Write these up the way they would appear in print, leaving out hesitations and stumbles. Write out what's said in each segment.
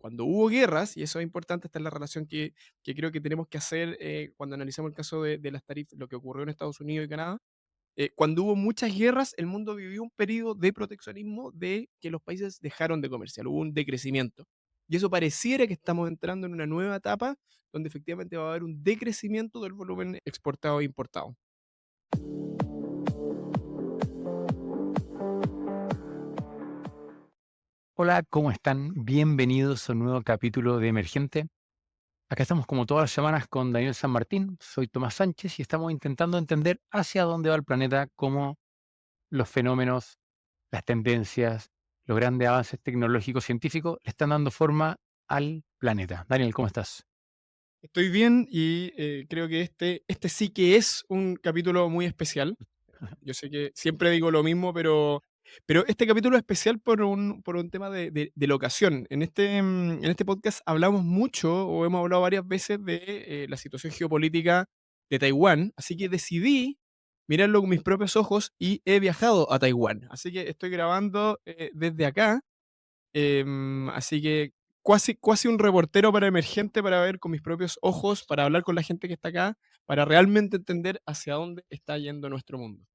cuando hubo guerras, y eso es importante, esta es la relación que creo que tenemos que hacer cuando analizamos el caso de las tarifas, lo que ocurrió en Estados Unidos y Canadá. Cuando hubo muchas guerras, el mundo vivió un periodo de proteccionismo de que los países dejaron de comerciar, hubo un decrecimiento. Y eso pareciera que estamos entrando en una nueva etapa donde efectivamente va a haber un decrecimiento del volumen exportado e importado. Hola, ¿cómo están? Bienvenidos a un nuevo capítulo de Emergente. Acá estamos como todas las semanas con Daniel San Martín, soy Tomás Sánchez y estamos intentando entender hacia dónde va el planeta, cómo los fenómenos, las tendencias, los grandes avances tecnológicos científicos le están dando forma al planeta. Daniel, ¿cómo estás? Estoy bien y creo que este sí que es un capítulo muy especial. Yo sé que siempre digo lo mismo, pero este capítulo es especial por un tema de la ocasión. En este podcast hablamos mucho o hemos hablado varias veces de la situación geopolítica de Taiwán, así que decidí mirarlo con mis propios ojos y he viajado a Taiwán. Así que estoy grabando desde acá. Así que casi un reportero para Emergente para ver con mis propios ojos, para hablar con la gente que está acá, para realmente entender hacia dónde está yendo nuestro mundo.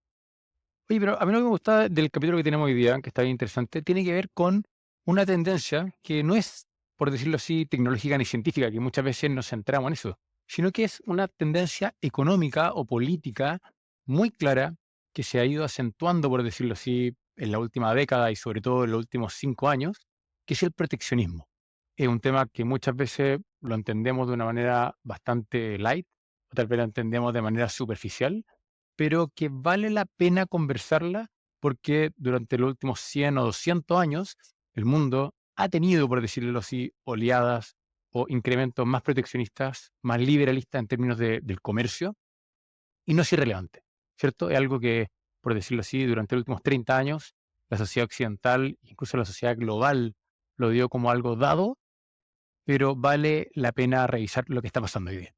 Oye, pero a mí lo que me gusta del capítulo que tenemos hoy día, que está bien interesante, tiene que ver con una tendencia que no es, por decirlo así, tecnológica ni científica, que muchas veces nos centramos en eso, sino que es una tendencia económica o política muy clara que se ha ido acentuando, por decirlo así, en la última década y sobre todo en los últimos 5 años, que es el proteccionismo. Es un tema que muchas veces lo entendemos de una manera bastante light, o tal vez lo entendemos de manera superficial, pero que vale la pena conversarla porque durante los últimos 100 o 200 años el mundo ha tenido, por decirlo así, oleadas o incrementos más proteccionistas, más liberalistas en términos del comercio, y no es irrelevante, ¿cierto? Es algo que, por decirlo así, durante los últimos 30 años, la sociedad occidental, incluso la sociedad global, lo dio como algo dado, pero vale la pena revisar lo que está pasando hoy día.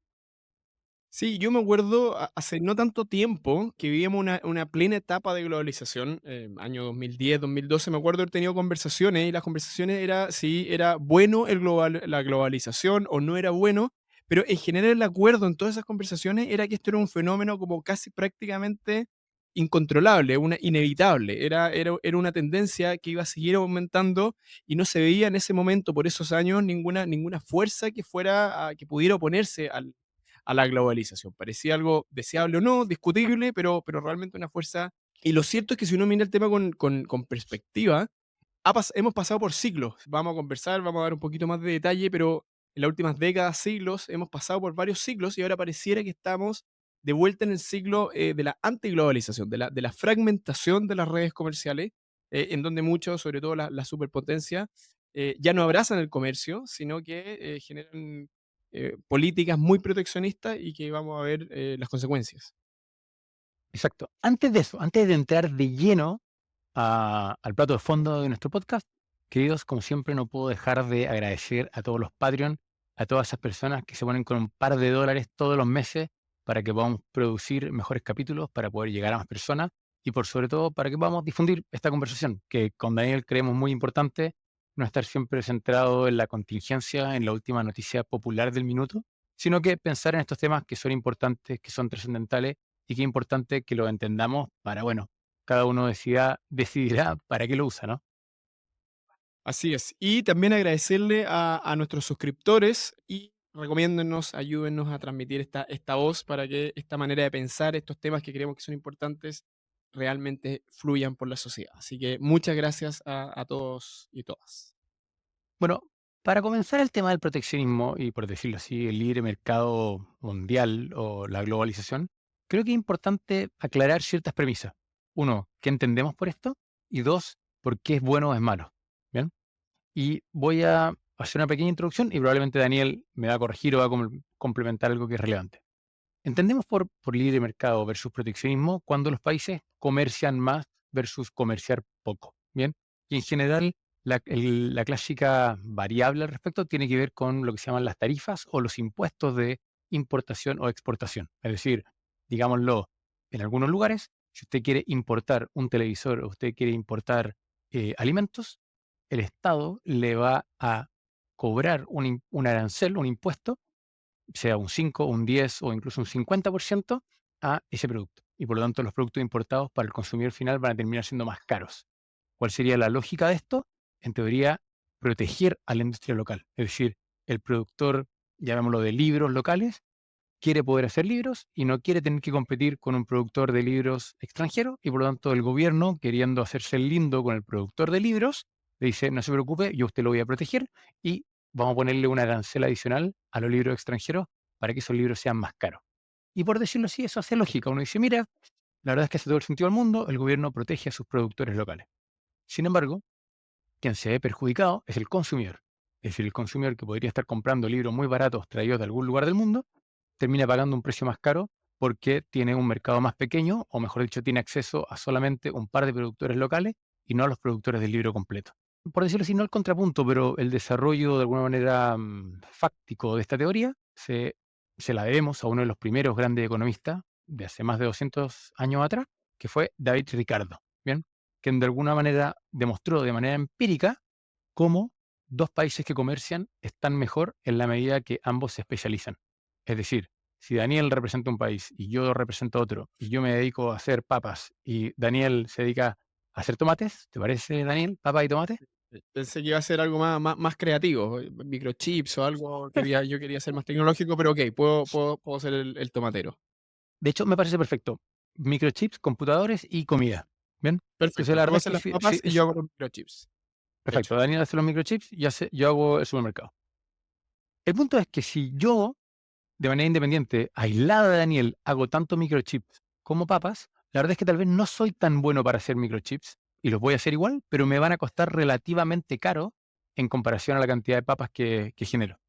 Sí, yo me acuerdo hace no tanto tiempo que vivíamos una plena etapa de globalización, año 2010, 2012. Me acuerdo haber tenido conversaciones y las conversaciones era si era bueno la globalización o no era bueno, pero en general el acuerdo en todas esas conversaciones era que esto era un fenómeno como casi prácticamente incontrolable, inevitable, era una tendencia que iba a seguir aumentando y no se veía en ese momento, por esos años, ninguna fuerza que pudiera oponerse a la globalización. Parecía algo deseable o no, discutible, pero realmente una fuerza. Y lo cierto es que si uno mira el tema con perspectiva, hemos pasado por siglos. Vamos a conversar, vamos a dar un poquito más de detalle, pero en las últimas décadas, siglos, hemos pasado por varios siglos y ahora pareciera que estamos de vuelta en el siglo de la antiglobalización, de la fragmentación de las redes comerciales, en donde muchos, sobre todo las superpotencias, ya no abrazan el comercio, sino que generan políticas muy proteccionistas y que vamos a ver las consecuencias. Exacto. Antes de eso, antes de entrar de lleno al plato de fondo de nuestro podcast, queridos, como siempre, no puedo dejar de agradecer a todos los Patreon, a todas esas personas que se ponen con un par de dólares todos los meses para que podamos producir mejores capítulos, para poder llegar a más personas y por sobre todo para que podamos difundir esta conversación, que con Daniel creemos muy importante, no estar siempre centrado en la contingencia, en la última noticia popular del minuto, sino que pensar en estos temas que son importantes, que son trascendentales y que es importante que lo entendamos para, bueno, cada uno decidirá para qué lo usa, ¿no? Así es. Y también agradecerle a nuestros suscriptores y recomiéndennos, ayúdennos a transmitir esta voz para que esta manera de pensar, estos temas que creemos que son importantes, realmente fluyan por la sociedad. Así que muchas gracias a todos y todas. Bueno, para comenzar el tema del proteccionismo y, por decirlo así, el libre mercado mundial o la globalización, creo que es importante aclarar ciertas premisas. Uno, ¿qué entendemos por esto? Y dos, ¿por qué es bueno o es malo? ¿Bien? Y voy a hacer una pequeña introducción y probablemente Daniel me va a corregir o va a complementar algo que es relevante. Entendemos por libre mercado versus proteccionismo cuando los países comercian más versus comerciar poco. Bien, y en general la clásica variable al respecto tiene que ver con lo que se llaman las tarifas o los impuestos de importación o exportación. Es decir, digámoslo, en algunos lugares, si usted quiere importar un televisor o usted quiere importar alimentos, el Estado le va a cobrar un arancel, un impuesto, sea un 5, un 10 o incluso un 50% a ese producto. Y por lo tanto, los productos importados para el consumidor final van a terminar siendo más caros. ¿Cuál sería la lógica de esto? En teoría, proteger a la industria local. Es decir, el productor, llamémoslo de libros locales, quiere poder hacer libros y no quiere tener que competir con un productor de libros extranjero y por lo tanto el gobierno, queriendo hacerse el lindo con el productor de libros, le dice, no se preocupe, yo a usted lo voy a proteger y vamos a ponerle una arancel adicional a los libros extranjeros para que esos libros sean más caros. Y por decirlo así, eso hace lógica. Uno dice, mira, la verdad es que hace todo el sentido del mundo, el gobierno protege a sus productores locales. Sin embargo, quien se ve perjudicado es el consumidor. Es decir, el consumidor que podría estar comprando libros muy baratos traídos de algún lugar del mundo, termina pagando un precio más caro porque tiene un mercado más pequeño, o mejor dicho, tiene acceso a solamente un par de productores locales y no a los productores del libro completo. Por decirlo así, no el contrapunto, pero el desarrollo de alguna manera fáctico de esta teoría se la debemos a uno de los primeros grandes economistas de hace más de 200 años atrás, que fue David Ricardo, ¿bien? Quien de alguna manera demostró de manera empírica cómo dos países que comercian están mejor en la medida que ambos se especializan. Es decir, si Daniel representa un país y yo represento otro, y yo me dedico a hacer papas y Daniel se dedica a hacer tomates, ¿te parece, Daniel? Papa y tomate. Pensé que iba a ser algo más creativo, microchips o algo, yo quería ser más tecnológico, pero okey, puedo ser el tomatero. De hecho, me parece perfecto. Microchips, computadores y comida. ¿Bien? Entonces, Perfecto, la tú verdad es haces que las sí, papas sí, y yo hago los microchips. perfecto. Hecho. Daniel hace los microchips y yo hago el supermercado. El punto es que si yo de manera independiente, aislada de Daniel, hago tanto microchips como papas, la verdad es que tal vez no soy tan bueno para hacer microchips y los voy a hacer igual, pero me van a costar relativamente caro en comparación a la cantidad de papas que genero.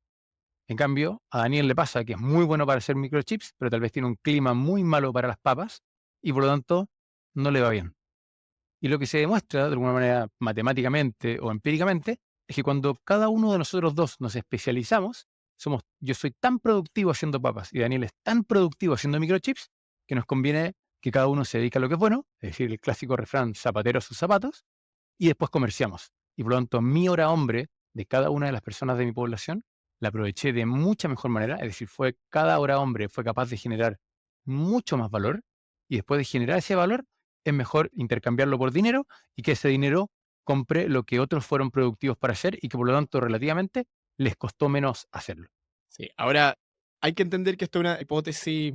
En cambio, a Daniel le pasa que es muy bueno para hacer microchips, pero tal vez tiene un clima muy malo para las papas y por lo tanto no le va bien. Y lo que se demuestra de alguna manera matemáticamente o empíricamente es que cuando cada uno de nosotros dos nos especializamos, yo soy tan productivo haciendo papas y Daniel es tan productivo haciendo microchips que nos conviene que cada uno se dedique a lo que es bueno, es decir, el clásico refrán zapatero a sus zapatos, y después comerciamos. Y por lo tanto, mi hora hombre de cada una de las personas de mi población la aproveché de mucha mejor manera, es decir, cada hora hombre fue capaz de generar mucho más valor y después de generar ese valor es mejor intercambiarlo por dinero y que ese dinero compre lo que otros fueron productivos para hacer y que por lo tanto relativamente les costó menos hacerlo. Sí, ahora hay que entender que esto es una hipótesis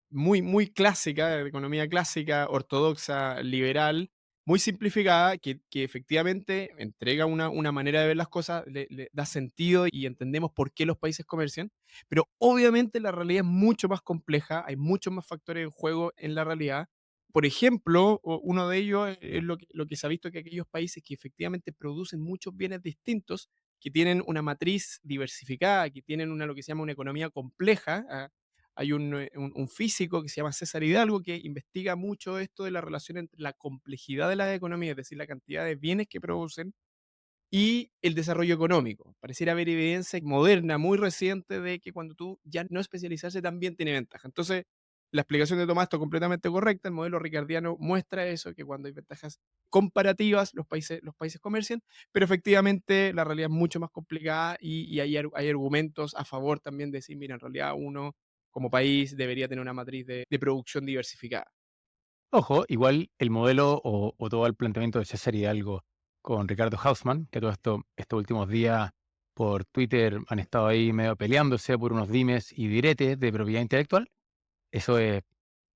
muy clásica, de economía clásica, ortodoxa, liberal, muy simplificada, que efectivamente entrega una manera de ver las cosas, le da sentido y entendemos por qué los países comercian, pero obviamente la realidad es mucho más compleja, hay muchos más factores en juego en la realidad. Por ejemplo, uno de ellos es lo que se ha visto que aquellos países que efectivamente producen muchos bienes distintos, que tienen una matriz diversificada, que tienen lo que se llama una economía compleja. Hay un físico que se llama César Hidalgo que investiga mucho esto de la relación entre la complejidad de las economías, es decir, la cantidad de bienes que producen y el desarrollo económico. Pareciera haber evidencia moderna, muy reciente, de que cuando tú ya no especializarse también tiene ventaja. Entonces, la explicación de Tomás está completamente correcta. El modelo ricardiano muestra eso, que cuando hay ventajas comparativas, los países comercian, pero efectivamente la realidad es mucho más complicada y hay argumentos a favor también de decir, mira, en realidad uno como país debería tener una matriz de producción diversificada. Ojo, igual el modelo o todo el planteamiento de César Hidalgo con Ricardo Hausmann, que todo esto, estos últimos días por Twitter han estado ahí medio peleándose por unos dimes y diretes de propiedad intelectual. Eso es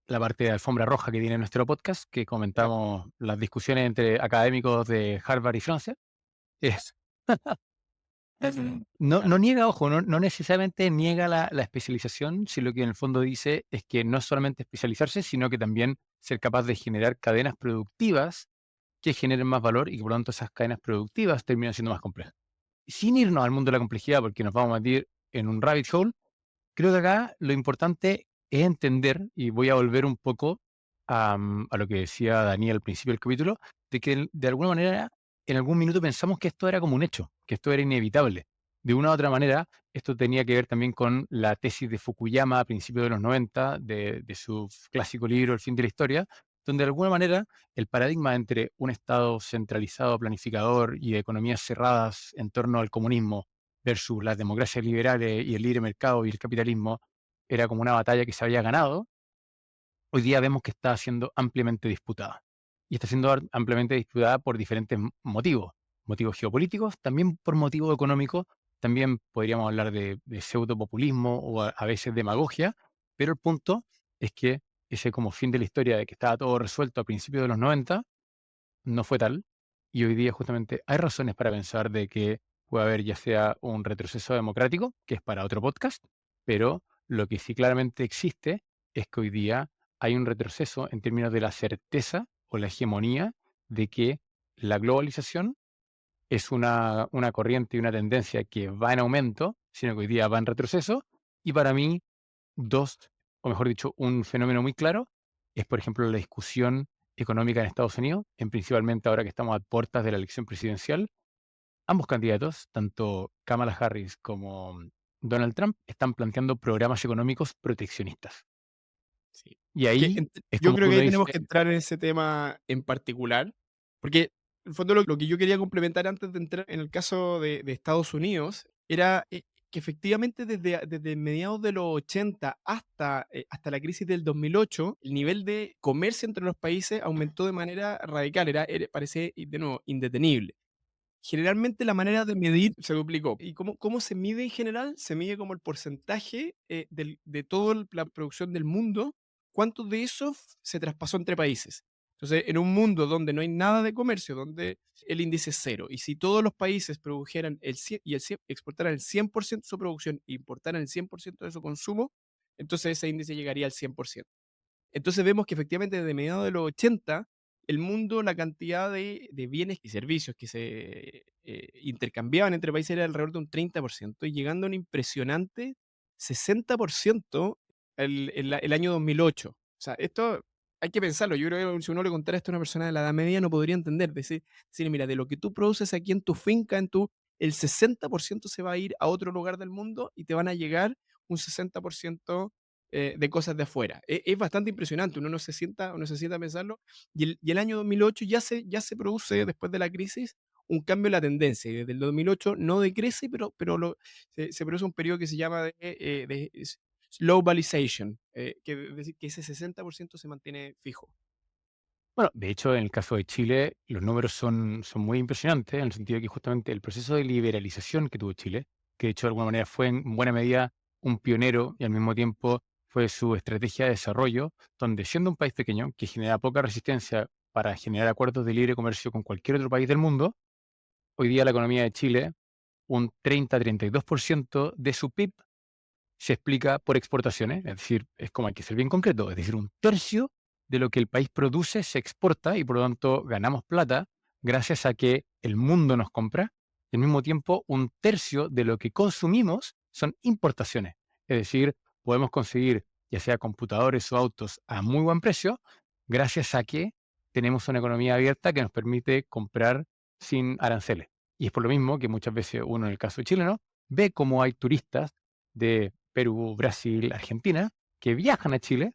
la parte de alfombra roja que tiene nuestro podcast, que Claro. comentamos las discusiones entre académicos de Harvard y Francia. Es, no Claro. niega, ojo, no necesariamente niega la especialización, si lo que en el fondo dice es que no es solamente especializarse, sino que también ser capaz de generar cadenas productivas que generen más valor y que por lo tanto esas cadenas productivas terminan siendo más complejas. Sin irnos al mundo de la complejidad, porque nos vamos a meter en un rabbit hole, creo que acá lo importante es entender, y voy a volver un poco a lo que decía Daniel al principio del capítulo, de que de alguna manera en algún minuto pensamos que esto era como un hecho, que esto era inevitable. De una u otra manera, esto tenía que ver también con la tesis de Fukuyama a principios de los 90, de su clásico libro El fin de la historia, donde de alguna manera el paradigma entre un Estado centralizado, planificador y de economías cerradas en torno al comunismo versus las democracias liberales y el libre mercado y el capitalismo era como una batalla que se había ganado, hoy día vemos que está siendo ampliamente disputada. Y está siendo ampliamente disputada por diferentes motivos. Motivos geopolíticos, también por motivos económicos, también podríamos hablar de pseudopopulismo o a veces demagogia, pero el punto es que ese como fin de la historia de que estaba todo resuelto a principios de los 90 no fue tal. Y hoy día justamente hay razones para pensar de que puede haber ya sea un retroceso democrático, que es para otro podcast, pero lo que sí claramente existe es que hoy día hay un retroceso en términos de la certeza o la hegemonía de que la globalización es una corriente y una tendencia que va en aumento, sino que hoy día va en retroceso. Y para mí, dos, o mejor dicho, un fenómeno muy claro es, por ejemplo, la discusión económica en Estados Unidos, en principalmente ahora que estamos a puertas de la elección presidencial. Ambos candidatos, tanto Kamala Harris como Donald Trump, están planteando programas económicos proteccionistas. Sí. Y Es que ahí es yo como creo que que uno ahí tenemos dice, que entrar en ese tema en particular, porque en el fondo lo que yo quería complementar antes de entrar en el caso de Estados Unidos era, que efectivamente desde mediados de los 80 hasta la crisis del 2008, el nivel de comercio entre los países aumentó de manera radical, parece, y de nuevo, indetenible. Generalmente la manera de medir se duplicó. ¿Y cómo se mide en general? Se mide como el porcentaje, de toda la producción del mundo, cuánto de eso se traspasó entre países. Entonces, en un mundo donde no hay nada de comercio, donde el índice es cero, y si todos los países produjeran el 100, exportaran el 100% de su producción e importaran el 100% de su consumo, entonces ese índice llegaría al 100%. Entonces vemos que efectivamente desde mediados de los 80, el mundo, la cantidad de bienes y servicios que se intercambiaban entre países era alrededor de un 30%, y llegando a un impresionante 60% el año 2008. O sea, esto hay que pensarlo. Yo creo que si uno le contara esto a una persona de la edad media no podría entender. Decir, mira, de lo que tú produces aquí en tu finca, el 60% se va a ir a otro lugar del mundo y te van a llegar un 60% de cosas de afuera. Es bastante impresionante, uno se sienta a pensarlo, y el año 2008 ya se produce, después de la crisis, un cambio en la tendencia, y desde el 2008 no decrece, pero se produce un periodo que se llama de globalization, que es decir, que ese 60% se mantiene fijo. bueno, de hecho, en el caso de Chile, los números son muy impresionantes, en el sentido de que justamente el proceso de liberalización que tuvo Chile, que de hecho de alguna manera fue en buena medida un pionero y al mismo tiempo fue su estrategia de desarrollo, donde siendo un país pequeño que genera poca resistencia para generar acuerdos de libre comercio con cualquier otro país del mundo, hoy día la economía de Chile, un 30-32% de su PIB se explica por exportaciones, es decir, es como hay que ser bien concreto, es decir, un tercio de lo que el país produce se exporta y por lo tanto ganamos plata gracias a que el mundo nos compra. Y al mismo tiempo, un tercio de lo que consumimos son importaciones, es decir, podemos conseguir ya sea computadores o autos a muy buen precio gracias a que tenemos una economía abierta que nos permite comprar sin aranceles. Y es por lo mismo que muchas veces uno, en el caso chileno, ve cómo hay turistas de Perú, Brasil, Argentina, que viajan a Chile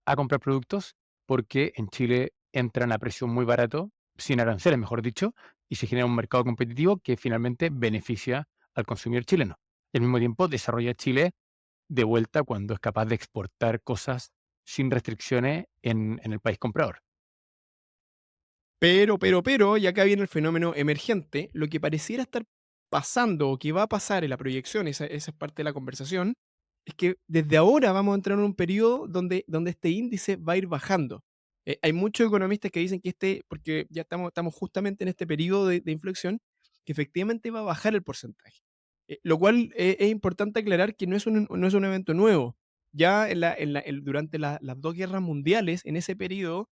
a comprar productos porque en Chile entran a precio muy barato, sin aranceles, mejor dicho, y se genera un mercado competitivo que finalmente beneficia al consumidor chileno. Y al mismo tiempo desarrolla Chile de vuelta cuando es capaz de exportar cosas sin restricciones en el país comprador. Pero, y acá viene el fenómeno emergente, lo que pareciera estar pasando o que va a pasar en la proyección, esa es parte de la conversación, es que desde ahora vamos a entrar en un periodo donde este índice va a ir bajando. Hay muchos economistas que dicen que porque ya estamos justamente en este periodo de inflexión, que efectivamente va a bajar el porcentaje. Lo cual es importante aclarar que no es un evento nuevo. Ya durante las dos guerras mundiales, en ese periodo,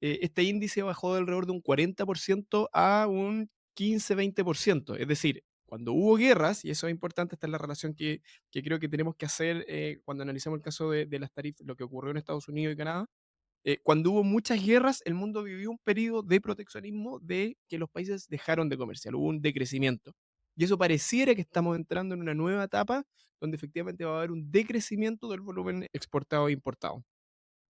este índice bajó de alrededor de un 40% a un 15-20%. Es decir, cuando hubo guerras, y eso es importante, esta es la relación que creo que tenemos que hacer cuando analizamos el caso de las tarifas, lo que ocurrió en Estados Unidos y Canadá. Cuando hubo muchas guerras, el mundo vivió un periodo de proteccionismo, de que los países dejaron de comerciar, hubo un decrecimiento. Y eso pareciera que estamos entrando en una nueva etapa donde efectivamente va a haber un decrecimiento del volumen exportado e importado.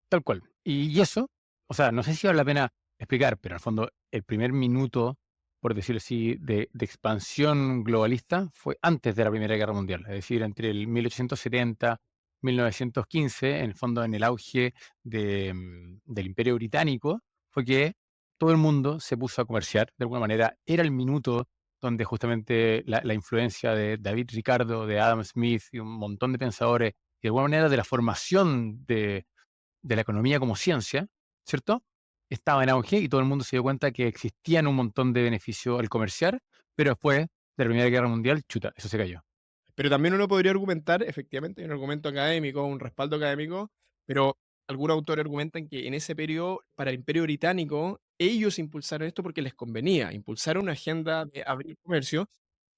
Tal cual. Y eso, o sea, no sé si vale la pena explicar, pero al fondo, el primer minuto por decirlo así, de expansión globalista fue antes de la Primera Guerra Mundial, es decir, entre el 1870, 1915, en el fondo en el auge del Imperio Británico, fue que todo el mundo se puso a comerciar, de alguna manera, era el minuto donde justamente la influencia de David Ricardo, de Adam Smith y un montón de pensadores, y de alguna manera de la formación de la economía como ciencia, ¿cierto? Estaba en auge y todo el mundo se dio cuenta que existían un montón de beneficios al comerciar, pero después de la Primera Guerra Mundial, chuta, eso se cayó. Pero también uno podría argumentar, efectivamente, hay un argumento académico, un respaldo académico, pero algunos autores argumentan que en ese periodo, para el Imperio Británico, ellos impulsaron esto porque les convenía, impulsaron una agenda de abrir comercio.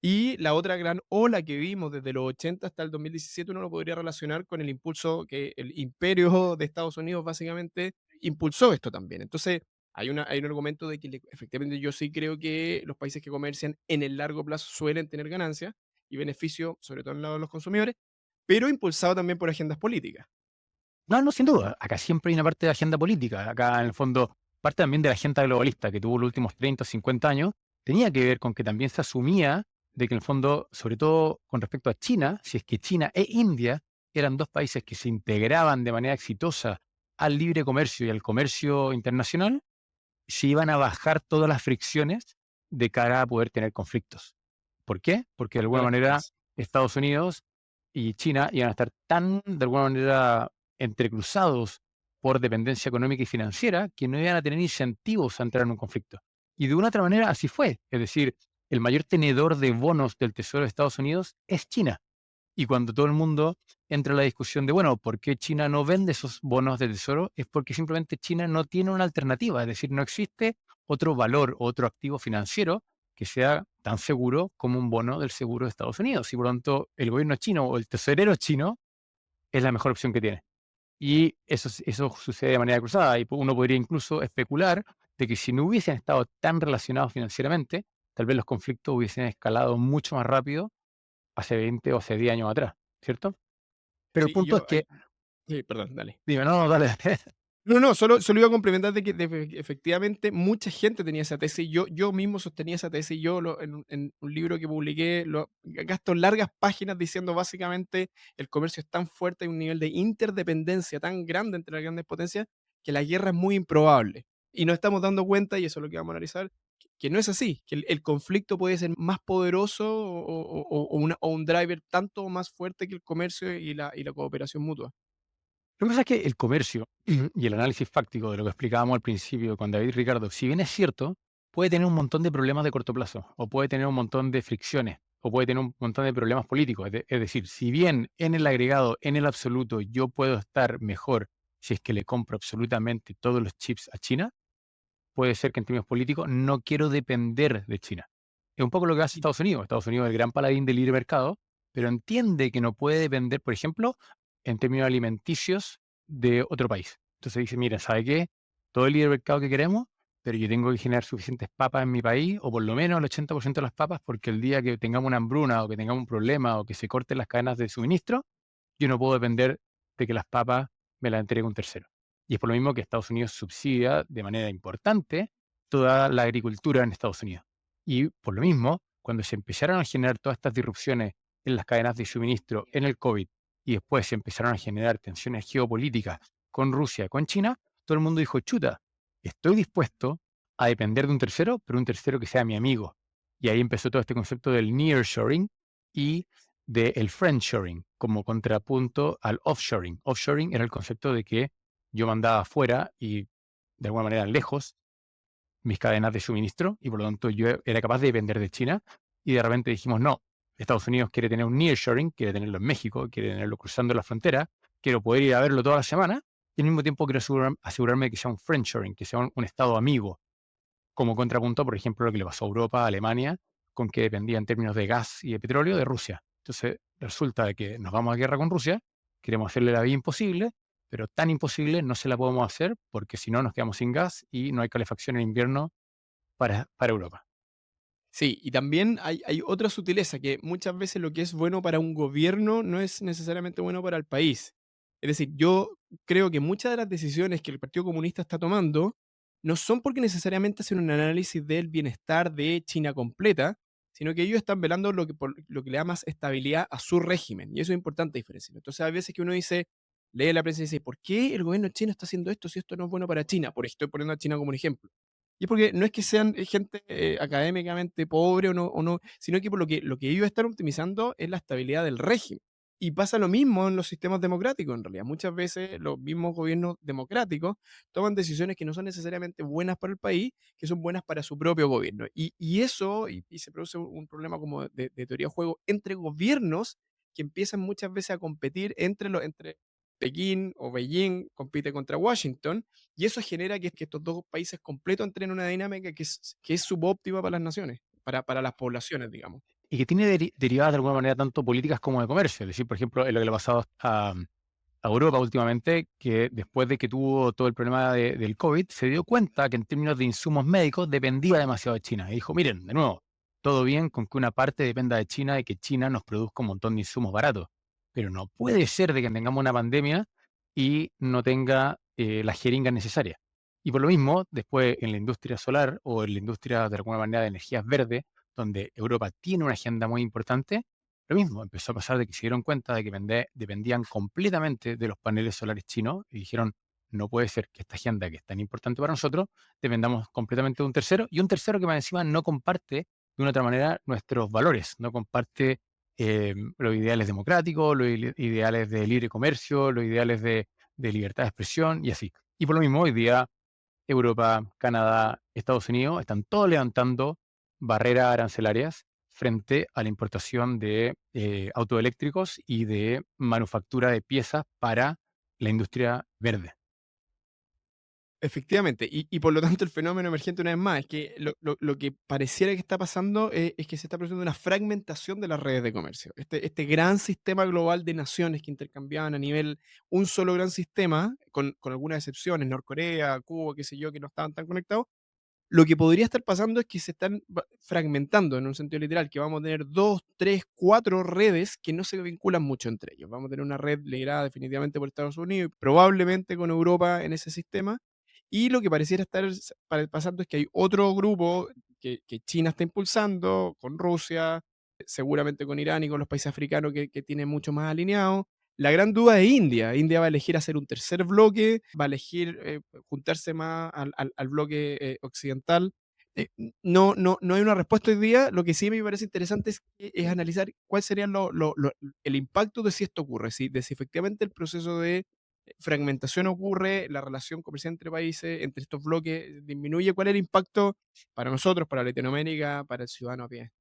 Y la otra gran ola que vimos desde los 80 hasta el 2017, uno lo podría relacionar con el impulso que el imperio de Estados Unidos básicamente impulsó esto también. Entonces, hay un argumento de que efectivamente yo sí creo que los países que comercian en el largo plazo suelen tener ganancias y beneficio, sobre todo en el lado de los consumidores, pero impulsado también por agendas políticas. No, no, sin duda. Acá siempre hay una parte de agenda política. Acá, en el fondo, parte también de la agenda globalista que tuvo los últimos 30 o 50 años, tenía que ver con que también se asumía de que, en el fondo, sobre todo con respecto a China, si es que China e India eran dos países que se integraban de manera exitosa al libre comercio y al comercio internacional, se iban a bajar todas las fricciones de cara a poder tener conflictos. ¿Por qué? Porque de alguna Todas las manera cadenas. Estados Unidos y China iban a estar tan, de alguna manera, entrecruzados por dependencia económica y financiera que no iban a tener incentivos a entrar en un conflicto. Y de una otra manera así fue. Es decir, el mayor tenedor de bonos del Tesoro de Estados Unidos es China. Y cuando todo el mundo entra a la discusión de, bueno, ¿por qué China no vende esos bonos de tesoro? Es porque simplemente China no tiene una alternativa, es decir, no existe otro valor o otro activo financiero que sea tan seguro como un bono del seguro de Estados Unidos. Y por lo tanto, el gobierno chino o el tesorero chino es la mejor opción que tiene. Y eso sucede de manera cruzada. Y uno podría incluso especular de que si no hubiesen estado tan relacionados financieramente, tal vez los conflictos hubiesen escalado mucho más rápido hace 20 o hace 10 años atrás, ¿cierto? Pero el Sí, y punto es que sí, perdón, dale. dime, no, no, dale. No, no, solo iba a complementar de que efectivamente mucha gente tenía esa tesis. Yo mismo sostenía esa tesis. Yo en un libro que publiqué gasto largas páginas diciendo básicamente el comercio es tan fuerte, hay un nivel de interdependencia tan grande entre las grandes potencias que la guerra es muy improbable. Y nos estamos dando cuenta, y eso es lo que vamos a analizar, que no es así, que el conflicto puede ser más poderoso o un driver tanto más fuerte que el comercio y la cooperación mutua. Lo que pasa es que el comercio y el análisis fáctico de lo que explicábamos al principio con David Ricardo, si bien es cierto, puede tener un montón de problemas de corto plazo, o puede tener un montón de fricciones, o puede tener un montón de problemas políticos. Es decir, si bien en el agregado, en el absoluto, yo puedo estar mejor si es que le compro absolutamente todos los chips a China, puede ser que en términos políticos no quiero depender de China. Es un poco lo que hace Y Estados Unidos. Estados Unidos es el gran paladín del libre mercado, pero entiende que no puede depender, por ejemplo, en términos alimenticios de otro país. Entonces dice, mira, ¿sabe qué? Todo el libre mercado que queremos, pero yo tengo que generar suficientes papas en mi país, o por lo menos el 80% de las papas, porque el día que tengamos una hambruna o que tengamos un problema o que se corten las cadenas de suministro, yo no puedo depender de que las papas me las entregue un tercero. Y es por lo mismo que Estados Unidos subsidia de manera importante toda la agricultura en Estados Unidos. Y por lo mismo, cuando se empezaron a generar todas estas disrupciones en las cadenas de suministro en el COVID y después se empezaron a generar tensiones geopolíticas con Rusia, con China, todo el mundo dijo, chuta, estoy dispuesto a depender de un tercero, pero un tercero que sea mi amigo. Y ahí empezó todo este concepto del nearshoring y del friendshoring como contrapunto al offshoring. Offshoring era el concepto de que yo mandaba afuera y de alguna manera lejos mis cadenas de suministro y por lo tanto yo era capaz de depender de China y de repente dijimos no, Estados Unidos quiere tener un nearshoring, quiere tenerlo en México, quiere tenerlo cruzando la frontera, quiero poder ir a verlo toda la semana y al mismo tiempo quiero asegurarme de que sea un friendshoring, que sea un estado amigo, como contrapunto, por ejemplo, lo que le pasó a Europa, a Alemania, con que dependía en términos de gas y de petróleo de Rusia. Entonces, resulta de que nos vamos a guerra con Rusia, queremos hacerle la vida imposible, pero tan imposible no se la podemos hacer porque si no nos quedamos sin gas y no hay calefacción en invierno para Europa. sí, y también hay otra sutileza, que muchas veces lo que es bueno para un gobierno no es necesariamente bueno para el país. Es decir, yo creo que muchas de las decisiones que el Partido Comunista está tomando no son porque necesariamente hacen un análisis del bienestar de China completa, sino que ellos están velando por lo que le da más estabilidad a su régimen. Y eso es importante diferenciar. Entonces, hay veces que uno dice, lee la prensa y dice, ¿por qué el gobierno chino está haciendo esto si esto no es bueno para China? Por estoy poniendo a China como un ejemplo. Y es porque no es que sean gente académicamente pobre o no, sino que por lo que ellos están optimizando es la estabilidad del régimen. Y pasa lo mismo en los sistemas democráticos, en realidad. Muchas veces los mismos gobiernos democráticos toman decisiones que no son necesariamente buenas para el país, que son buenas para su propio gobierno. Y eso, y se produce un problema como de teoría de juego entre gobiernos que empiezan muchas veces a competir entre Pekín o Beijing compite contra Washington, y eso genera que estos dos países completos entren en una dinámica que es subóptima para las naciones, para las poblaciones, digamos. Y que tiene derivadas de alguna manera tanto políticas como de comercio. Es decir, por ejemplo, en lo que le ha pasado a Europa últimamente, que después de que tuvo todo el problema del COVID, se dio cuenta que en términos de insumos médicos dependía demasiado de China. Y dijo, miren, de nuevo, todo bien con que una parte dependa de China y que China nos produzca un montón de insumos baratos. Pero no puede ser de que tengamos una pandemia y no tenga las jeringas necesarias. Y por lo mismo, después en la industria solar o en la industria de alguna manera de energías verdes, donde Europa tiene una agenda muy importante, lo mismo, empezó a pasar de que se dieron cuenta de que dependían completamente de los paneles solares chinos y dijeron, no puede ser que esta agenda que es tan importante para nosotros dependamos completamente de un tercero y un tercero que más encima no comparte de una otra manera nuestros valores, no comparte los ideales democráticos, los ideales de libre comercio, los ideales de libertad de expresión y así. Y por lo mismo, hoy día Europa, Canadá, Estados Unidos están todos levantando barreras arancelarias frente a la importación de autos eléctricos y de manufactura de piezas para la industria verde. Efectivamente, y por lo tanto el fenómeno emergente una vez más, es que lo que pareciera que está pasando es que se está produciendo una fragmentación de las redes de comercio. Este gran sistema global de naciones que intercambiaban a nivel un solo gran sistema, con algunas excepciones, Norcorea, Cuba, qué sé yo, que no estaban tan conectados, lo que podría estar pasando es que se están fragmentando en un sentido literal, que vamos a tener dos, tres, cuatro redes que no se vinculan mucho entre ellos. Vamos a tener una red liderada definitivamente por Estados Unidos y probablemente con Europa en ese sistema. Y lo que pareciera estar pasando es que hay otro grupo que China está impulsando, con Rusia, seguramente con Irán y con los países africanos que tienen mucho más alineados. La gran duda es India. India va a elegir hacer un tercer bloque, va a elegir juntarse más al bloque occidental. No hay una respuesta hoy día. Lo que sí me parece interesante es analizar cuál sería el impacto de si esto ocurre, de si efectivamente el proceso de fragmentación ocurre, la relación comercial entre países, entre estos bloques disminuye, cuál es el impacto para nosotros, para Latinoamérica, para el ciudadano a pie.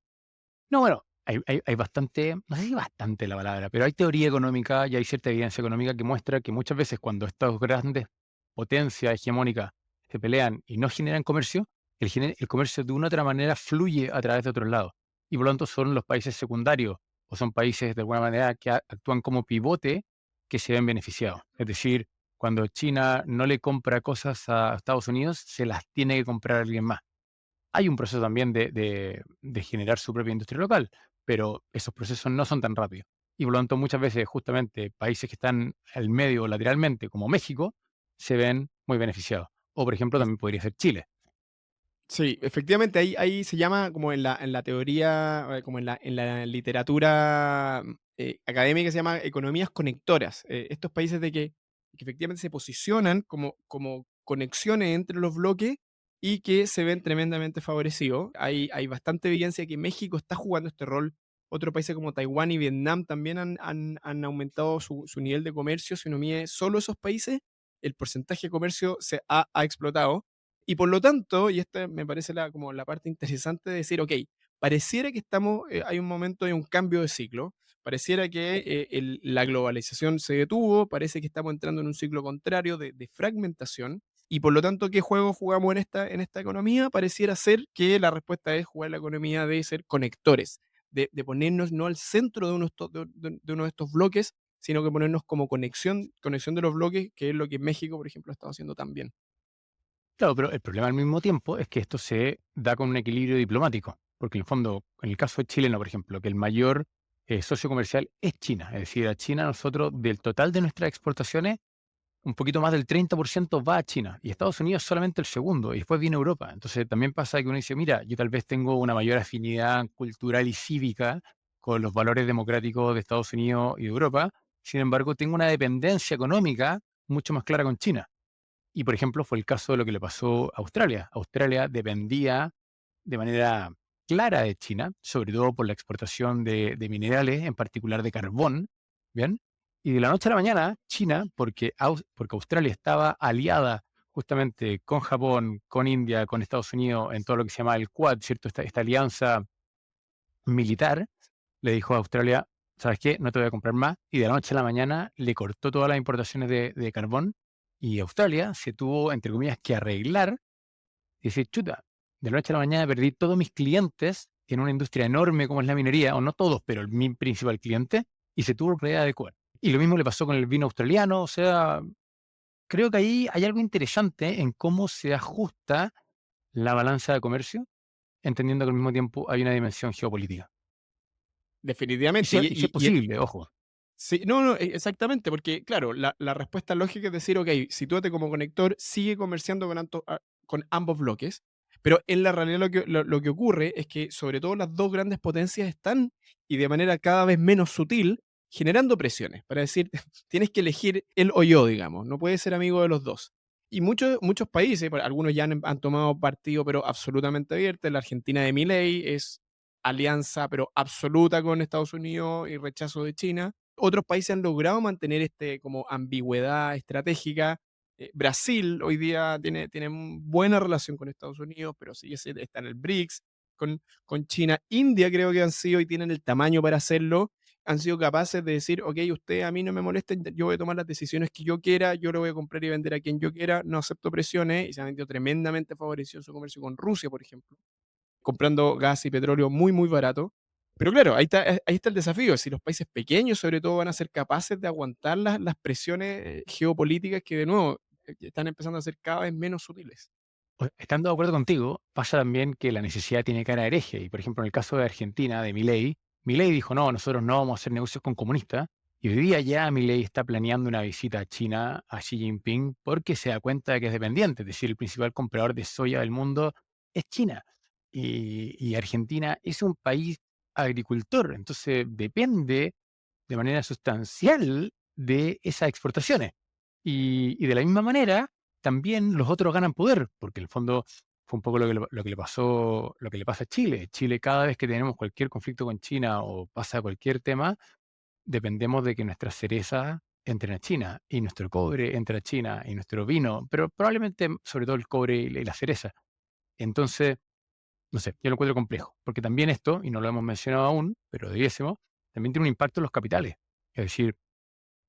No, bueno, hay bastante, no sé si bastante la palabra, pero hay teoría económica y hay cierta evidencia económica que muestra que muchas veces cuando estas grandes potencias hegemónicas se pelean y no generan comercio, el comercio de una u otra manera fluye a través de otros lados. Y por lo tanto son los países secundarios o son países de alguna manera que actúan como pivote que se ven beneficiados. Es decir, cuando China no le compra cosas a Estados Unidos, se las tiene que comprar alguien más. Hay un proceso también de generar su propia industria local, pero esos procesos no son tan rápidos. Y por lo tanto, muchas veces, justamente, países que están al medio lateralmente, como México, se ven muy beneficiados. O, por ejemplo, también podría ser Chile. Sí, efectivamente, ahí se llama como en la teoría, como en la literatura académica, se llama economías conectoras. Estos países que efectivamente se posicionan como conexiones entre los bloques y que se ven tremendamente favorecidos. Hay bastante evidencia que México está jugando este rol. Otros países como Taiwán y Vietnam también han aumentado su nivel de comercio. Si uno mide solo esos países, el porcentaje de comercio se ha explotado. Y por lo tanto, y esta me parece como la parte interesante de decir, ok, pareciera que hay un momento de un cambio de ciclo, pareciera que la globalización se detuvo, parece que estamos entrando en un ciclo contrario de fragmentación, y por lo tanto, ¿qué juego jugamos en esta economía? Pareciera ser que la respuesta es jugar la economía de ser conectores, de ponernos no al centro de uno de estos bloques, sino que ponernos como conexión de los bloques, que es lo que México, por ejemplo, ha estado haciendo también. Claro, pero el problema al mismo tiempo es que esto se da con un equilibrio diplomático. Porque en el fondo, en el caso chileno, por ejemplo, que el mayor socio comercial es China. Es decir, a China nosotros, del total de nuestras exportaciones, un poquito más del 30% va a China y Estados Unidos solamente el segundo y después viene Europa. Entonces también pasa que uno dice, mira, yo tal vez tengo una mayor afinidad cultural y cívica con los valores democráticos de Estados Unidos y de Europa, sin embargo tengo una dependencia económica mucho más clara con China. Y por ejemplo fue el caso de lo que le pasó a Australia. Australia dependía de manera clara de China, sobre todo por la exportación de minerales, en particular de carbón, ¿bien? Y de la noche a la mañana, China, porque Australia estaba aliada justamente con Japón, con India, con Estados Unidos, en todo lo que se llama el Quad, ¿cierto? Esta alianza militar, le dijo a Australia, ¿sabes qué? No te voy a comprar más. Y de la noche a la mañana le cortó todas las importaciones de carbón y Australia se tuvo, entre comillas, que arreglar y decir, chuta, de la noche a la mañana perdí todos mis clientes en una industria enorme como es la minería, o no todos, pero mi principal cliente, y se tuvo que readecuar. Y lo mismo le pasó con el vino australiano, o sea, creo que ahí hay algo interesante en cómo se ajusta la balanza de comercio, entendiendo que al mismo tiempo hay una dimensión geopolítica. Definitivamente. Y si es posible, ojo. Sí, no, no, exactamente, porque claro, la respuesta lógica es decir, ok, sitúate como conector, sigue comerciando con ambos bloques, pero en la realidad lo que ocurre es que sobre todo las dos grandes potencias están, y de manera cada vez menos sutil, generando presiones, para decir, tienes que elegir él o yo, digamos, no puedes ser amigo de los dos. Y muchos países, algunos ya han tomado partido, pero absolutamente abierto. La Argentina de Milei es alianza, pero absoluta con Estados Unidos y rechazo de China. Otros países han logrado mantener como ambigüedad estratégica. Brasil hoy día tiene buena relación con Estados Unidos, pero está en el BRICS, con China. India creo que han sido y tienen el tamaño para hacerlo. Han sido capaces de decir, ok, usted a mí no me molesten, yo voy a tomar las decisiones que yo quiera, yo lo voy a comprar y vender a quien yo quiera, no acepto presiones, y se han sentido tremendamente favorecido su comercio con Rusia, por ejemplo, comprando gas y petróleo muy, muy barato. Pero claro, ahí está el desafío, si los países pequeños sobre todo van a ser capaces de aguantar las presiones geopolíticas que de nuevo están empezando a ser cada vez menos sutiles. Estando de acuerdo contigo, pasa también que la necesidad tiene cara de hereje. Y por ejemplo, en el caso de Argentina, de Milei, Milei dijo, no, nosotros no vamos a hacer negocios con comunistas. Y hoy día ya Milei está planeando una visita a China, a Xi Jinping, porque se da cuenta de que es dependiente. Es decir, el principal comprador de soya del mundo es China. Y Argentina es un país agricultor, entonces depende de manera sustancial de esas exportaciones. Y de la misma manera, también los otros ganan poder, porque en el fondo fue un poco lo que le pasó, lo que le pasa a Chile. Chile, cada vez que tenemos cualquier conflicto con China o pasa cualquier tema, dependemos de que nuestras cerezas entren a China y nuestro cobre entre a China y nuestro vino, pero probablemente sobre todo el cobre y la cereza. Entonces, no sé, yo lo encuentro complejo, porque también esto, y no lo hemos mencionado aún, pero debiésemos, también tiene un impacto en los capitales. Es decir,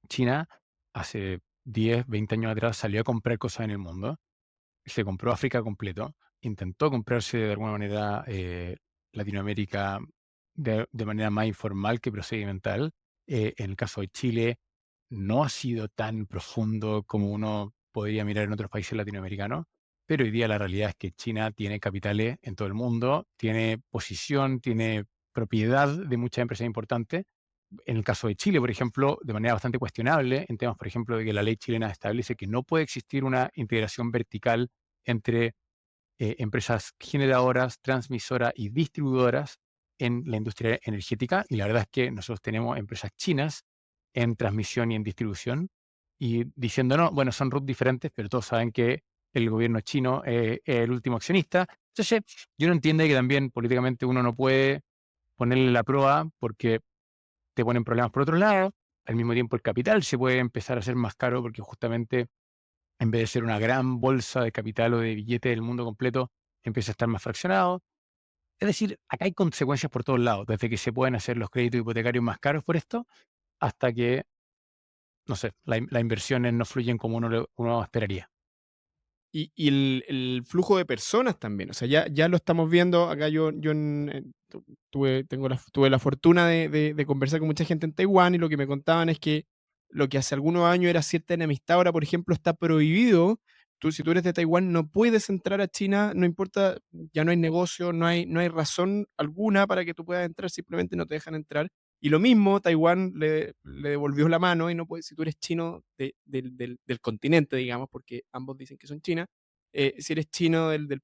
China hace 10, 20 años atrás salió a comprar cosas en el mundo, se compró África completo, intentó comprarse de alguna manera Latinoamérica de manera más informal que procedimental. En el caso de Chile, no ha sido tan profundo como uno podría mirar en otros países latinoamericanos, pero hoy día la realidad es que China tiene capitales en todo el mundo, tiene posición, tiene propiedad de muchas empresas importantes. En el caso de Chile, por ejemplo, de manera bastante cuestionable, en temas, por ejemplo, de que la ley chilena establece que no puede existir una integración vertical entre empresas generadoras, transmisoras y distribuidoras en la industria energética. Y la verdad es que nosotros tenemos empresas chinas en transmisión y en distribución. Y diciendo, no, bueno, son RUT diferentes, pero todos saben que el gobierno chino es el último accionista. Entonces, yo no entiendo que también políticamente uno no puede ponerle la prueba porque te ponen problemas por otro lado. Al mismo tiempo, el capital se puede empezar a hacer más caro porque justamente en vez de ser una gran bolsa de capital o de billetes del mundo completo, empieza a estar más fraccionado. Es decir, acá hay consecuencias por todos lados, desde que se pueden hacer los créditos hipotecarios más caros por esto, hasta que, no sé, las inversiones no fluyen como uno esperaría. Y el flujo de personas también, o sea, ya lo estamos viendo, acá yo tuve la fortuna de conversar con mucha gente en Taiwán y lo que me contaban es que lo que hace algunos años era cierta enemistad, ahora, por ejemplo, está prohibido. Si tú eres de Taiwán, no puedes entrar a China, no importa, ya no hay negocio, no hay razón alguna para que tú puedas entrar, simplemente no te dejan entrar. Y lo mismo, Taiwán le devolvió la mano y no puede, si tú eres chino del continente, digamos, porque ambos dicen que son China, si eres chino de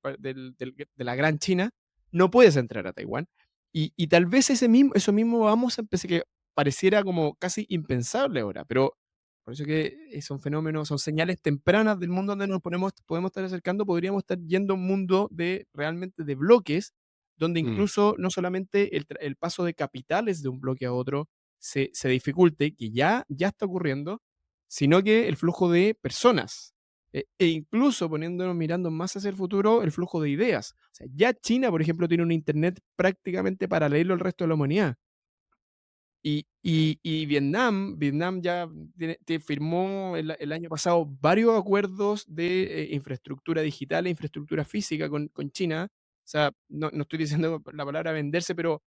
la gran China, no puedes entrar a Taiwán. Y tal vez eso mismo vamos a empezar, que pareciera como casi impensable ahora, pero por eso que son fenómenos, son señales tempranas del mundo donde podemos estar acercando, podríamos estar yendo a un mundo de realmente de bloques, donde Mm. incluso no solamente el paso de capitales de un bloque a otro se dificulte, que ya está ocurriendo, sino que el flujo de personas. E incluso poniéndonos mirando más hacia el futuro, el flujo de ideas. O sea, ya China, por ejemplo, tiene un Internet prácticamente paralelo al resto de la humanidad. Y Vietnam ya firmó el año pasado varios acuerdos de infraestructura digital e infraestructura física con China. O sea, no estoy diciendo la palabra venderse, pero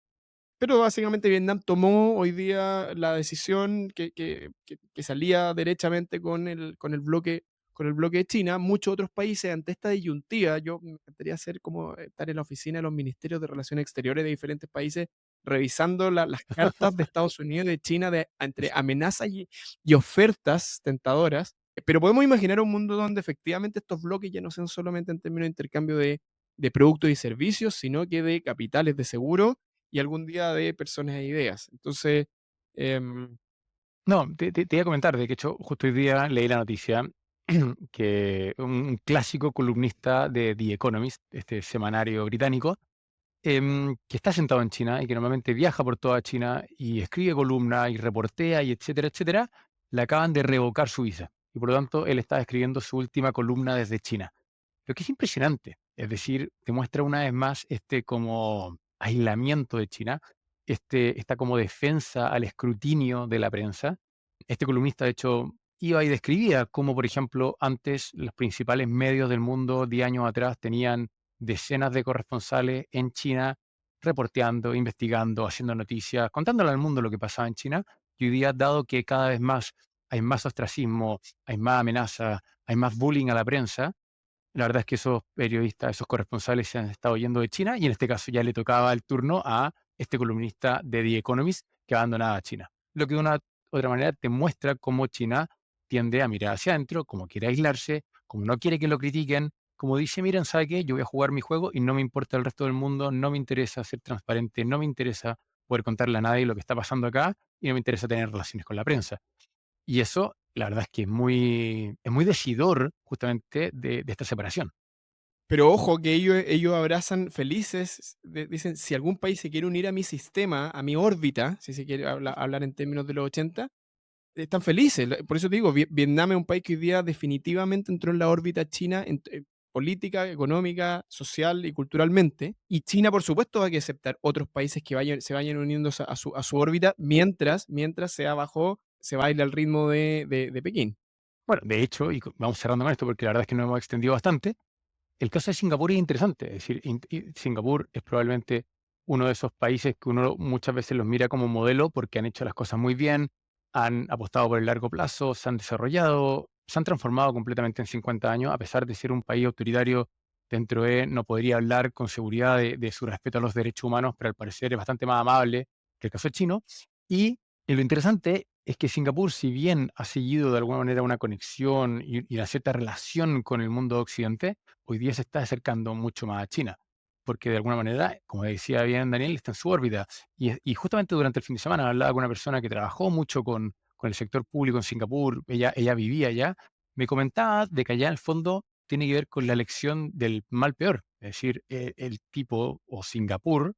básicamente Vietnam tomó hoy día la decisión que salía derechamente con el bloque de China. Muchos otros países ante esta disyuntiva, yo me encantaría hacer como estar en la oficina de los ministerios de Relaciones Exteriores de diferentes países, revisando las cartas de Estados Unidos y de China entre amenazas y ofertas tentadoras. Pero podemos imaginar un mundo donde efectivamente estos bloques ya no sean solamente en términos de intercambio de productos y servicios, sino que de capitales de seguro y algún día de personas e ideas. Entonces, em, No, te iba a comentar, de hecho, justo hoy día leí la noticia que un clásico columnista de The Economist, este semanario británico, que está sentado en China y que normalmente viaja por toda China y escribe columnas y reportea y etcétera, etcétera, le acaban de revocar su visa. Y por lo tanto, él está escribiendo su última columna desde China. Lo que es impresionante, es decir, demuestra una vez más este como aislamiento de China, esta como defensa al escrutinio de la prensa. Este columnista, de hecho, iba y describía cómo, por ejemplo, antes los principales medios del mundo 10 años atrás tenían decenas de corresponsales en China reporteando, investigando, haciendo noticias, contándole al mundo lo que pasaba en China. Y hoy día, dado que cada vez más hay más ostracismo, hay más amenaza, hay más bullying a la prensa, la verdad es que esos periodistas, esos corresponsales se han estado yendo de China y en este caso ya le tocaba el turno a este columnista de The Economist que abandonaba China. Lo que de una otra manera te muestra cómo China tiende a mirar hacia adentro, como quiere aislarse, como no quiere que lo critiquen, como dice, miren, ¿sabe qué? Yo voy a jugar mi juego y no me importa el resto del mundo, no me interesa ser transparente, no me interesa poder contarle a nadie lo que está pasando acá y no me interesa tener relaciones con la prensa. Y eso, la verdad es que es muy decidor justamente de esta separación. pero ojo que ellos abrazan felices, dicen, si algún país se quiere unir a mi sistema, a mi órbita, si se quiere hablar en términos de los 80, están felices. Por eso te digo, Vietnam es un país que hoy día definitivamente entró en la órbita china política, económica, social y culturalmente. Y China, por supuesto, va a que aceptar otros países que se vayan uniendo a su órbita mientras se baile al ritmo de Pekín. Bueno, de hecho, y vamos cerrando con esto porque la verdad es que nos hemos extendido bastante, el caso de Singapur es interesante. Es decir, Singapur es probablemente uno de esos países que uno muchas veces los mira como modelo porque han hecho las cosas muy bien, han apostado por el largo plazo, se han desarrollado, se han transformado completamente en 50 años, a pesar de ser un país autoritario dentro de, no podría hablar con seguridad de su respeto a los derechos humanos, pero al parecer es bastante más amable que el caso chino. Y lo interesante es que Singapur, si bien ha seguido de alguna manera una conexión y una cierta relación con el mundo occidente, hoy día se está acercando mucho más a China, porque de alguna manera, como decía bien Daniel, está en su órbita. Y justamente durante el fin de semana hablaba con una persona que trabajó mucho con el sector público en Singapur, ella vivía allá, me comentaba de que allá en el fondo tiene que ver con la elección del mal peor, es decir, el tipo o Singapur,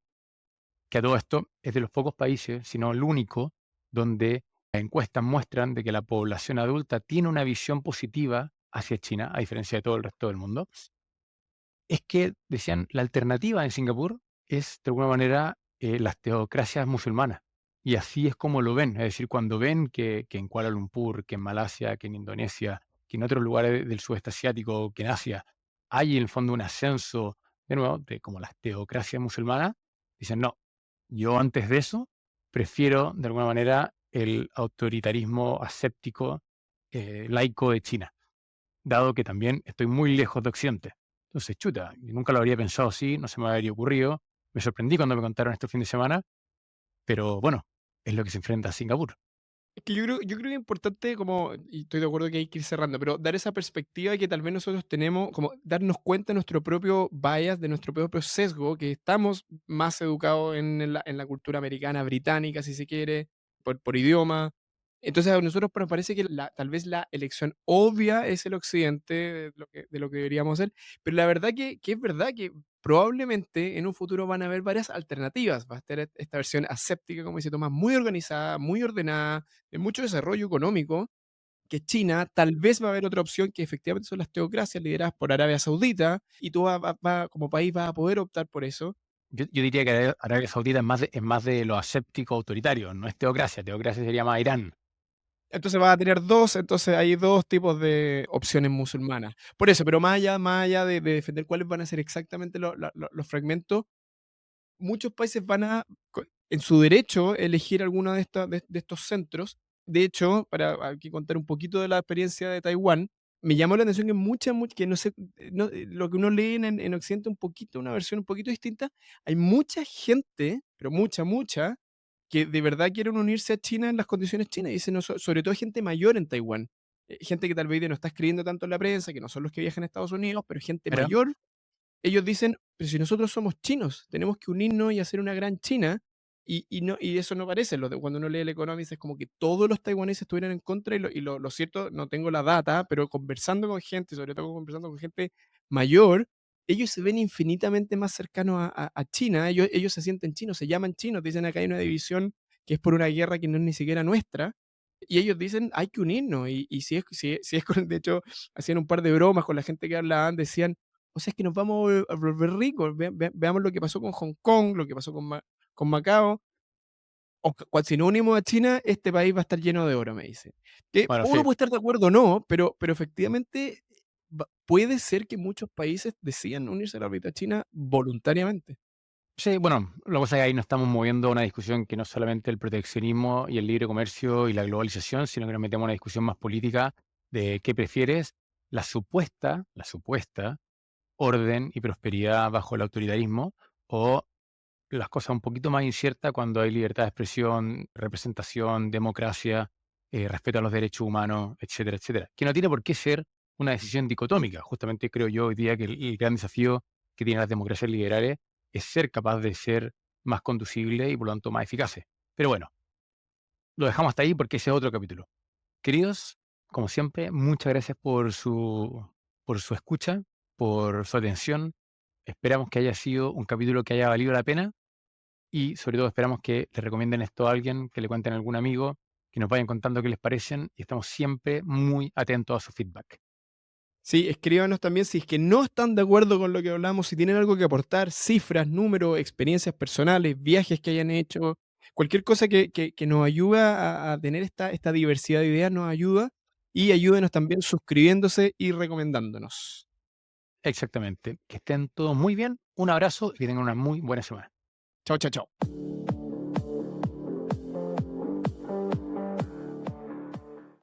que a todo esto es de los pocos países, si no el único, donde las encuestas muestran de que la población adulta tiene una visión positiva hacia China, a diferencia de todo el resto del mundo. Es que, decían, la alternativa en Singapur es, de alguna manera, las teocracias musulmanas. Y así es como lo ven. Es decir, cuando ven que en Kuala Lumpur, que en Malasia, que en Indonesia, que en otros lugares del sudeste asiático, que en Asia, hay en el fondo un ascenso, de nuevo, de como las teocracias musulmanas, dicen, no, yo antes de eso prefiero, de alguna manera, el autoritarismo aséptico laico de China, dado que también estoy muy lejos de Occidente. Entonces, chuta, yo nunca lo habría pensado así, no se me habría ocurrido. Me sorprendí cuando me contaron este fin de semana, pero bueno, es lo que se enfrenta a Singapur. Es que yo creo que es importante como, y estoy de acuerdo que hay que ir cerrando, pero dar esa perspectiva que tal vez nosotros tenemos, como darnos cuenta de nuestro propio bias, de nuestro propio sesgo, que estamos más educados en la cultura americana, británica, si se quiere, por idioma. Entonces a nosotros nos parece que tal vez la elección obvia es el occidente de lo que deberíamos hacer, pero la verdad que es verdad que probablemente en un futuro van a haber varias alternativas. Va a estar esta versión aséptica, como dice Tomás, muy organizada, muy ordenada, de mucho desarrollo económico, que es China. Tal vez va a haber otra opción que efectivamente son las teocracias lideradas por Arabia Saudita, y tú como país vas a poder optar por eso. Yo diría que Arabia Saudita es más de lo aséptico autoritario, no es teocracia. Teocracia sería más Irán. Entonces vas a tener dos, entonces hay dos tipos de opciones musulmanas. Por eso, pero más allá de defender cuáles van a ser exactamente los fragmentos, muchos países van a, en su derecho, elegir alguno de estos centros. De hecho, para aquí contar un poquito de la experiencia de Taiwán, me llamó la atención que que no sé, lo que uno lee en Occidente un poquito, una versión un poquito distinta. Hay mucha gente, pero mucha, que de verdad quieren unirse a China en las condiciones chinas. Y dicen, no, sobre todo gente mayor en Taiwán. Gente que tal vez hoy día no está escribiendo tanto en la prensa, que no son los que viajan a Estados Unidos, pero gente Pero, mayor. Ellos dicen: "Pero si nosotros somos chinos, tenemos que unirnos y hacer una gran China", y eso no parece, cuando uno lee el Economist es como que todos los taiwaneses estuvieran en contra, y lo cierto, no tengo la data, pero conversando con gente, sobre todo conversando con gente mayor, ellos se ven infinitamente más cercanos a China. Ellos se sienten chinos, se llaman chinos, dicen: "Acá hay una división que es por una guerra que no es ni siquiera nuestra", y ellos dicen: "Hay que unirnos", y si es con, de hecho, hacían un par de bromas con la gente que hablaban, decían: "O sea, es que nos vamos a volver ricos, veamos lo que pasó con Hong Kong, lo que pasó con Macao, si nos unimos a China, este país va a estar lleno de oro", me dice. Que bueno, uno sí. puede estar de acuerdo o no, pero efectivamente puede ser que muchos países decidan unirse a la órbita china voluntariamente. Sí, bueno, lo que pasa es que ahí nos estamos moviendo a una discusión que no es solamente el proteccionismo y el libre comercio y la globalización, sino que nos metemos en una discusión más política de qué prefieres, la supuesta orden y prosperidad bajo el autoritarismo o las cosas un poquito más inciertas cuando hay libertad de expresión, representación, democracia, respeto a los derechos humanos, etcétera, etcétera. Que no tiene por qué ser una decisión dicotómica. Justamente creo yo hoy día que el gran desafío que tienen las democracias liberales es ser capaz de ser más conducible y por lo tanto más eficaces. Pero bueno, lo dejamos hasta ahí porque ese es otro capítulo. Queridos, como siempre, muchas gracias por su escucha, por su atención. Esperamos que haya sido un capítulo que haya valido la pena y sobre todo esperamos que le recomienden esto a alguien, que le cuenten a algún amigo, que nos vayan contando qué les parecen y estamos siempre muy atentos a su feedback. Sí, escríbanos también si es que no están de acuerdo con lo que hablamos, si tienen algo que aportar, cifras, números, experiencias personales, viajes que hayan hecho, cualquier cosa que nos ayuda a tener esta diversidad de ideas nos ayuda, y ayúdenos también suscribiéndose y recomendándonos. Exactamente. Que estén todos muy bien. Un abrazo y que tengan una muy buena semana. Chao, chao, chao.